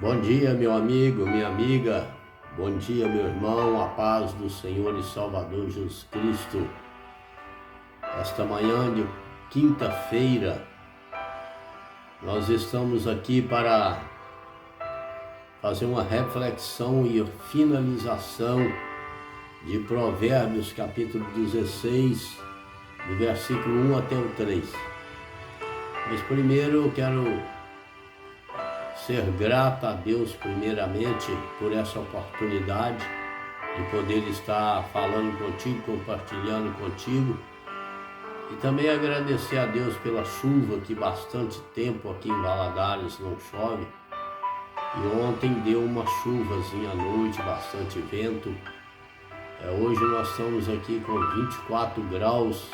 Bom dia, meu amigo, minha amiga. Bom dia, meu irmão. A paz do Senhor e Salvador Jesus Cristo. Esta manhã de quinta-feira, nós estamos aqui para fazer uma reflexão e finalização de Provérbios, capítulo 16, do versículo 1 até o 3. Mas primeiro eu quero ser grato a Deus primeiramente por essa oportunidade de poder estar falando contigo, compartilhando contigo, e também agradecer a Deus pela chuva, que bastante tempo aqui em Valadares não chove, e ontem deu uma chuvazinha à noite, bastante vento. Hoje nós estamos aqui com 24 graus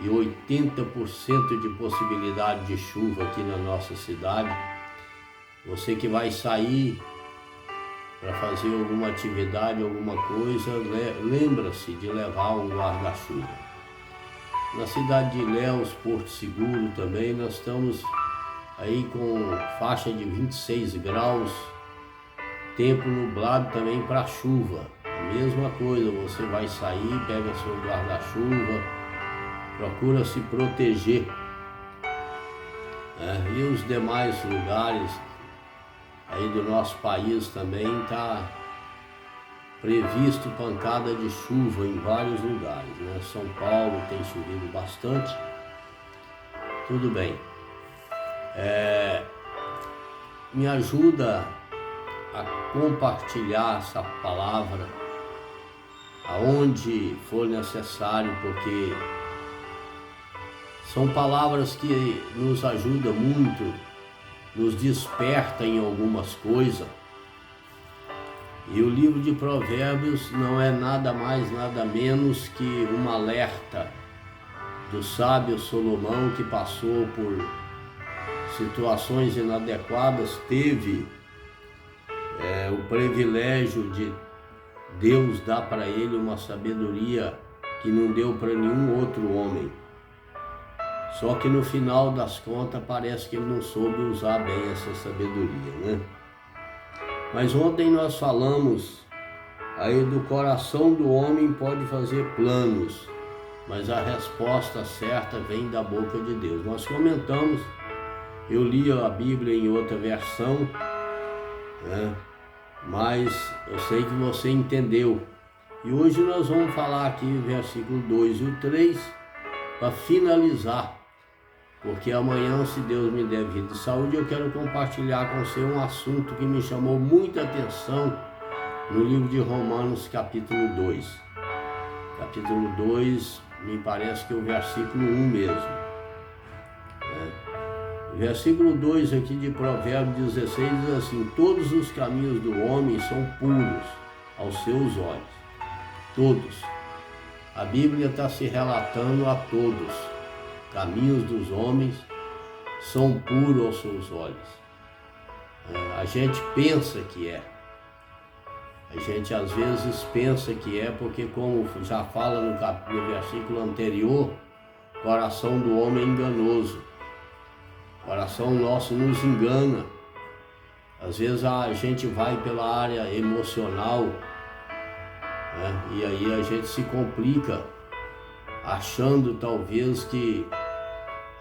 e 80% de possibilidade de chuva aqui na nossa cidade. Você que vai sair para fazer alguma atividade, alguma coisa, lembra-se de levar um guarda-chuva. Na cidade de Ilhéus, Porto Seguro também, nós estamos aí com faixa de 26 graus, tempo nublado também para chuva. A mesma coisa, você vai sair, pega seu guarda-chuva, procura se proteger. E os demais lugares aí do nosso país também está previsto pancada de chuva em vários lugares, né? São Paulo tem chovido bastante. Tudo bem. Me ajuda a compartilhar essa palavra aonde for necessário, porque são palavras que nos ajudam muito, nos desperta em algumas coisas. E o livro de Provérbios não é nada mais, nada menos que um alerta do sábio Salomão, que passou por situações inadequadas, teve o privilégio de Deus dar para ele uma sabedoria que não deu para nenhum outro homem. Só que no final das contas parece que ele não soube usar bem essa sabedoria, né? Mas ontem nós falamos aí do coração do homem pode fazer planos, mas a resposta certa vem da boca de Deus. Nós comentamos, eu li a Bíblia em outra versão, né? Mas eu sei que você entendeu. E hoje nós vamos falar aqui o versículo 2 e o 3 para finalizar. Porque amanhã, se Deus me der vida e saúde, eu quero compartilhar com você um assunto que me chamou muita atenção no livro de Romanos, capítulo 2. Capítulo 2, me parece que é o versículo 1 mesmo. O versículo 2 aqui de Provérbios 16 diz assim: todos os caminhos do homem são puros aos seus olhos. Todos. A Bíblia está se relatando a todos. Caminhos dos homens são puros aos seus olhos. A gente pensa que é. A gente às vezes pensa que é, porque como já fala no versículo anterior, o coração do homem é enganoso. O coração nosso nos engana. Às vezes a gente vai pela área emocional, e aí a gente se complica, achando talvez que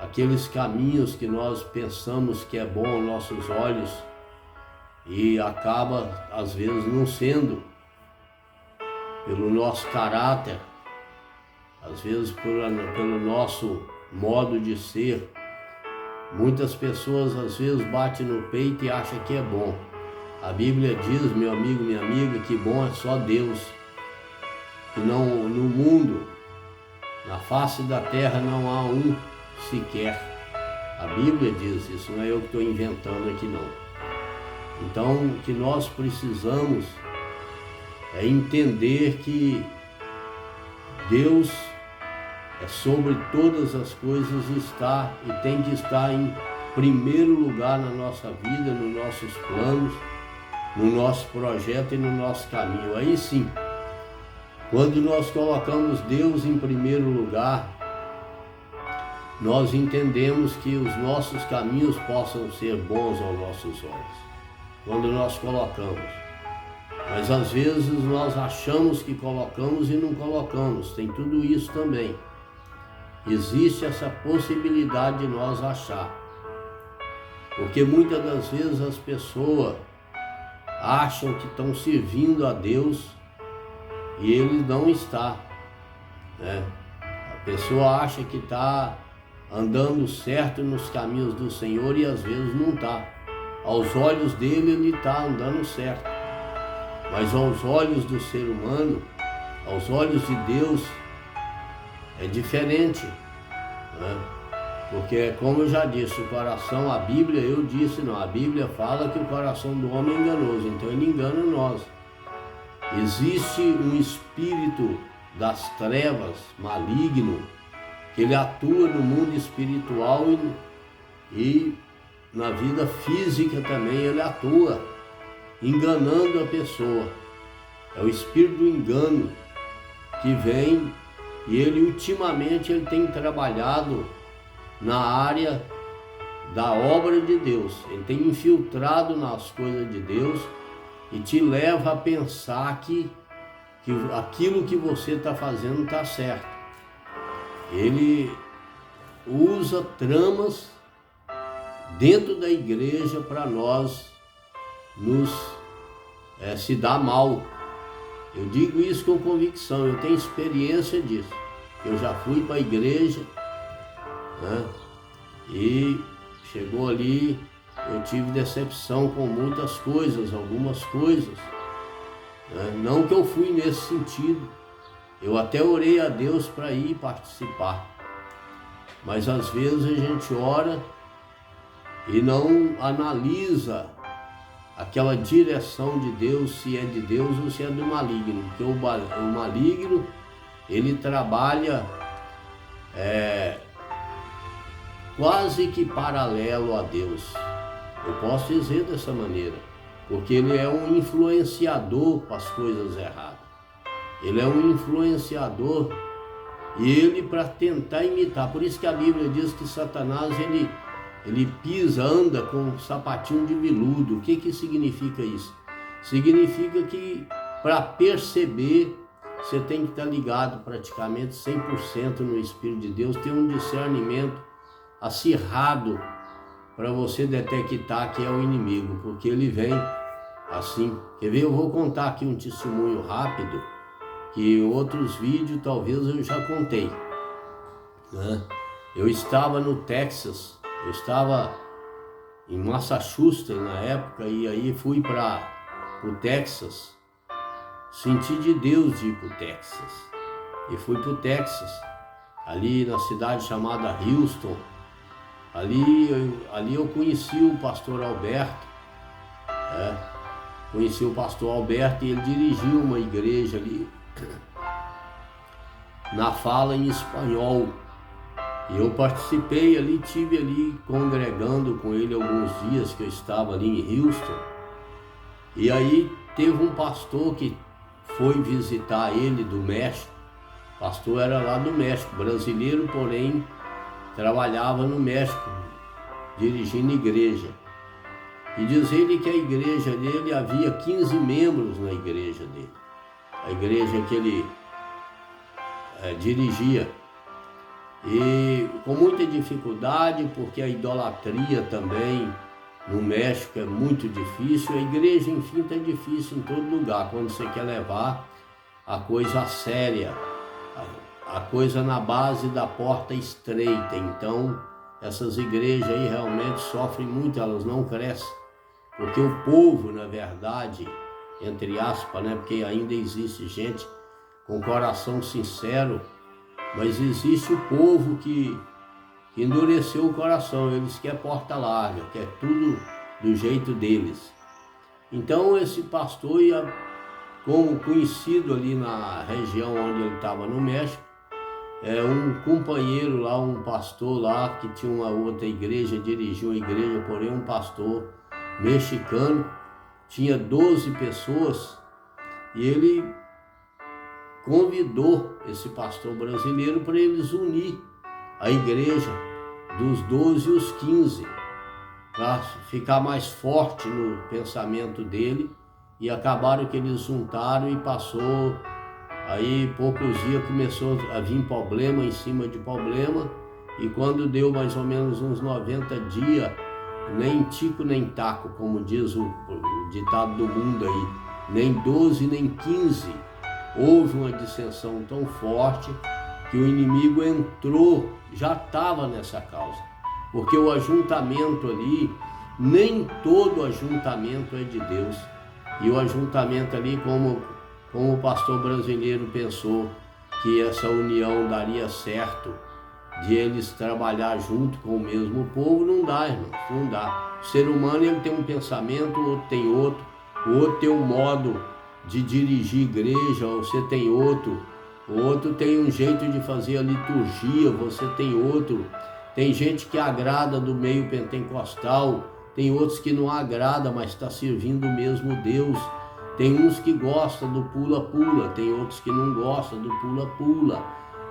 aqueles caminhos que nós pensamos que é bom aos nossos olhos, e acaba às vezes não sendo, pelo nosso caráter, às vezes pelo nosso modo de ser. Muitas pessoas às vezes batem no peito e acham que é bom. A Bíblia diz, meu amigo, minha amiga, que bom é só Deus, que não, no mundo, na face da terra, não há um sequer. A Bíblia diz isso, não é eu que estou inventando aqui não. Então o que nós precisamos é entender que Deus é sobre todas as coisas, está e tem que estar em primeiro lugar na nossa vida, nos nossos planos, no nosso projeto e no nosso caminho. Aí sim, quando nós colocamos Deus em primeiro lugar, nós entendemos que os nossos caminhos possam ser bons aos nossos olhos. quando nós colocamos. Mas às vezes nós achamos que colocamos e não colocamos. Tem tudo isso também. Existe essa possibilidade de nós achar. Porque muitas das vezes as pessoas acham que estão servindo a Deus e Ele não está, né? A pessoa acha que está andando certo nos caminhos do Senhor e às vezes não está. Aos olhos dele, ele está andando certo. Mas aos olhos do ser humano, aos olhos de Deus, é diferente, né? Porque, como eu já disse, o coração, a Bíblia, a Bíblia fala que o coração do homem é enganoso, então ele engana nós. Existe um espírito das trevas, maligno, que ele atua no mundo espiritual e na vida física também ele atua, enganando a pessoa. É o espírito do engano que vem e ele ultimamente ele tem trabalhado na área da obra de Deus. Ele tem infiltrado nas coisas de Deus e te leva a pensar que aquilo que você está fazendo está certo. Ele usa tramas dentro da igreja para nós nos se dar mal. Eu digo isso com convicção, eu tenho experiência disso. Eu já fui para a igreja, né? E chegou ali, eu tive decepção com muitas coisas, algumas coisas, né? Não que eu fui nesse sentido, eu até orei a Deus para ir participar, mas às vezes a gente ora e não analisa aquela direção de Deus, se é de Deus ou se é do maligno, porque o maligno ele trabalha quase que paralelo a Deus, eu posso dizer dessa maneira, porque ele é um influenciador para as coisas erradas, ele é um influenciador e ele para tentar imitar, por isso que a Bíblia diz que Satanás ele pisa, anda com um sapatinho de veludo. O que significa isso? Significa que para perceber, você tem que estar ligado praticamente 100% no Espírito de Deus, ter um discernimento acirrado para você detectar que é o inimigo, porque ele vem assim. Quer ver? Eu vou contar aqui um testemunho rápido, que em outros vídeos talvez eu já contei, né? Eu estava no Texas, eu estava em Massachusetts na época, e aí fui para o Texas, senti de Deus de ir para o Texas, e fui para o Texas, ali na cidade chamada Houston. Ali eu conheci o pastor Alberto, conheci o pastor Alberto e ele dirigiu uma igreja ali, na fala em espanhol. E eu participei ali, tive ali congregando com ele alguns dias que eu estava ali em Houston. E aí teve um pastor que foi visitar ele do México. O pastor era lá do México, brasileiro, porém trabalhava no México, dirigindo igreja. E diz ele que a igreja dele havia 15 membros na igreja dele. A igreja que ele dirigia. E com muita dificuldade, porque a idolatria também no México é muito difícil, a igreja, enfim, está difícil em todo lugar, quando você quer levar a coisa séria, a coisa na base da porta estreita. Então, essas igrejas aí realmente sofrem muito, elas não crescem, porque o povo, na verdade, entre aspas, né, porque ainda existe gente com coração sincero, mas existe o povo que endureceu o coração, eles querem porta larga, quer tudo do jeito deles. Então esse pastor ia, como conhecido ali na região onde ele estava no México, um companheiro lá, um pastor lá que tinha uma outra igreja, dirigiu a igreja, porém um pastor mexicano, tinha 12 pessoas, e ele convidou esse pastor brasileiro para eles unir a igreja dos 12 e os 15. para ficar mais forte no pensamento dele, e acabaram que eles juntaram e passou, aí poucos dias começou a vir problema em cima de problema, e quando deu mais ou menos uns 90 dias, nem tico nem taco, como diz o ditado do mundo aí, nem 12 nem 15, houve uma dissensão tão forte que o inimigo entrou, já estava nessa causa, porque o ajuntamento ali, nem todo ajuntamento é de Deus, e o ajuntamento ali, como o pastor brasileiro pensou que essa união daria certo, de eles trabalhar junto com o mesmo povo, não dá, irmãos, não dá. O ser humano, ele tem um pensamento, o outro tem outro, o outro tem um modo de dirigir igreja, você tem outro, o outro tem um jeito de fazer a liturgia, você tem outro. Tem gente que agrada do meio pentecostal, tem outros que não agrada, mas está servindo o mesmo Deus. Tem uns que gostam do pula-pula, tem outros que não gostam do pula-pula.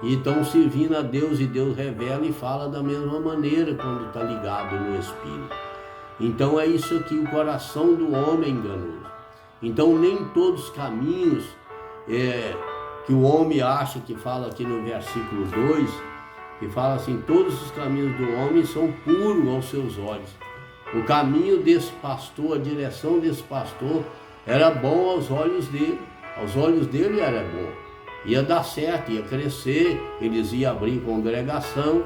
E estão servindo a Deus, e Deus revela e fala da mesma maneira quando está ligado no Espírito. Então é isso aqui, o coração do homem é enganoso. Então nem todos os caminhos que o homem acha, que fala aqui no versículo 2, que fala assim, todos os caminhos do homem são puros aos seus olhos. O caminho desse pastor, a direção desse pastor era bom aos olhos dele. Aos olhos dele era bom. Ia dar certo, ia crescer, eles iam abrir congregação,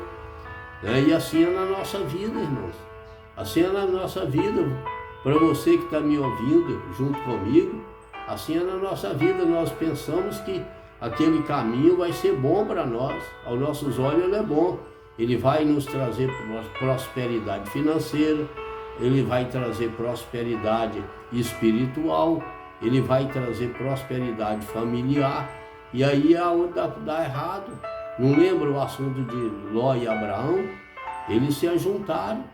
né? E assim é na nossa vida, irmãos. Assim é na nossa vida. Para você que está me ouvindo junto comigo, assim é na nossa vida. Nós pensamos que aquele caminho vai ser bom para nós. Aos nossos olhos ele é bom. Ele vai nos trazer prosperidade financeira, ele vai trazer prosperidade espiritual, ele vai trazer prosperidade familiar. E aí é onde dá errado. Não lembra o assunto de Ló e Abraão? Eles se ajuntaram,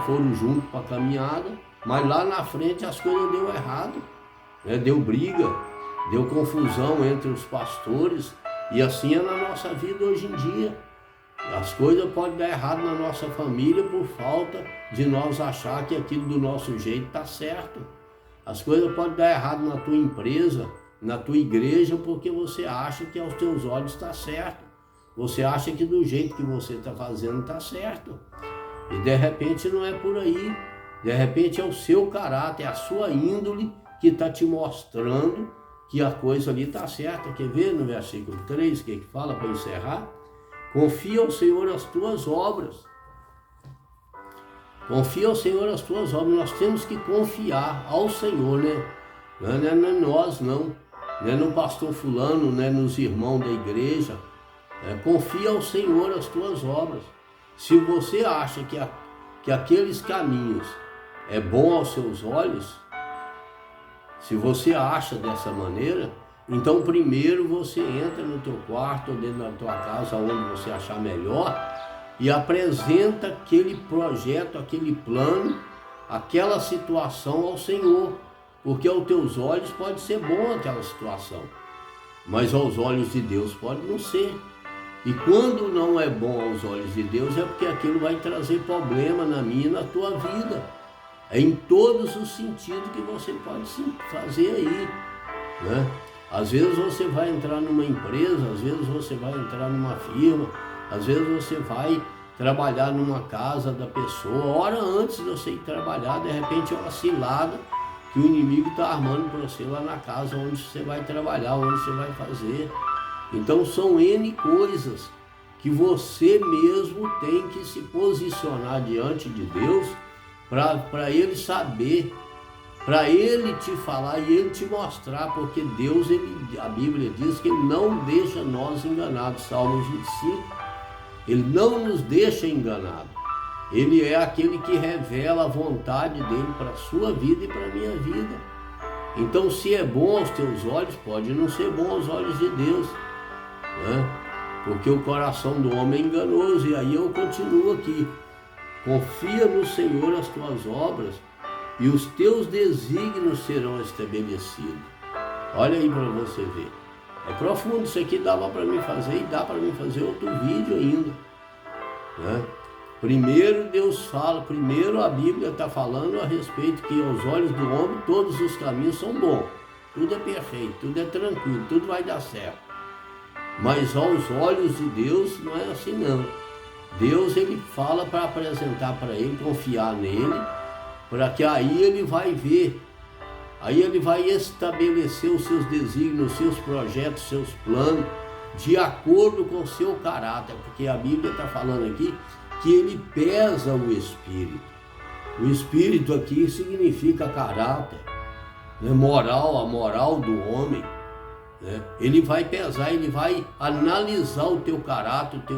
foram juntos para a caminhada, mas lá na frente as coisas deu errado, né? Deu briga, deu confusão entre os pastores, e assim é na nossa vida hoje em dia. As coisas podem dar errado na nossa família por falta de nós achar que aquilo do nosso jeito está certo. As coisas podem dar errado na tua empresa, na tua igreja, porque você acha que aos teus olhos está certo. Você acha que do jeito que você está fazendo está certo. E de repente não é por aí. De repente é o seu caráter, é a sua índole que está te mostrando que a coisa ali está certa. Quer ver no versículo 3 o que fala para encerrar? Confia ao Senhor as tuas obras. Confia ao Senhor as tuas obras. Nós temos que confiar ao Senhor, né? Não é nós, não. Não é no pastor fulano, não é nos irmãos da igreja. Confia ao Senhor as tuas obras. Se você acha que aqueles caminhos é bom aos seus olhos, se você acha dessa maneira, então primeiro você entra no teu quarto ou dentro da tua casa, onde você achar melhor, e apresenta aquele projeto, aquele plano, aquela situação ao Senhor. Porque aos teus olhos pode ser bom aquela situação, mas aos olhos de Deus pode não ser. E quando não é bom aos olhos de Deus, é porque aquilo vai trazer problema na minha e na tua vida. É em todos os sentidos que você pode fazer aí, né? Às vezes você vai entrar numa empresa, às vezes você vai entrar numa firma, às vezes você vai trabalhar numa casa da pessoa. Hora antes de você ir trabalhar, de repente é uma cilada que o inimigo está armando para você lá na casa onde você vai trabalhar, onde você vai fazer. Então são N coisas que você mesmo tem que se posicionar diante de Deus para Ele saber, para Ele te falar e Ele te mostrar, porque Deus, a Bíblia diz que Ele não deixa nós enganados, Salmos 25, Ele não nos deixa enganados. Ele é aquele que revela a vontade dele para a sua vida e para a minha vida. Então, se é bom aos teus olhos, pode não ser bom aos olhos de Deus, né? Porque o coração do homem é enganoso. E aí eu continuo aqui. Confia no Senhor as tuas obras e os teus desígnios serão estabelecidos. Olha aí para você ver. É profundo isso aqui, dava para mim fazer e dá para mim fazer outro vídeo ainda, né? Primeiro Deus fala, primeiro a Bíblia está falando a respeito que aos olhos do homem todos os caminhos são bons. Tudo é perfeito, tudo é tranquilo, tudo vai dar certo. Mas aos olhos de Deus não é assim não. Deus ele fala para apresentar para ele, confiar nele, para que aí ele vai ver, aí ele vai estabelecer os seus desígnios, os seus projetos, os seus planos, de acordo com o seu caráter, porque a Bíblia está falando aqui que ele pesa o Espírito. O Espírito aqui significa caráter, né? Moral, a moral do homem. Ele vai pesar, ele vai analisar o teu caráter, o teu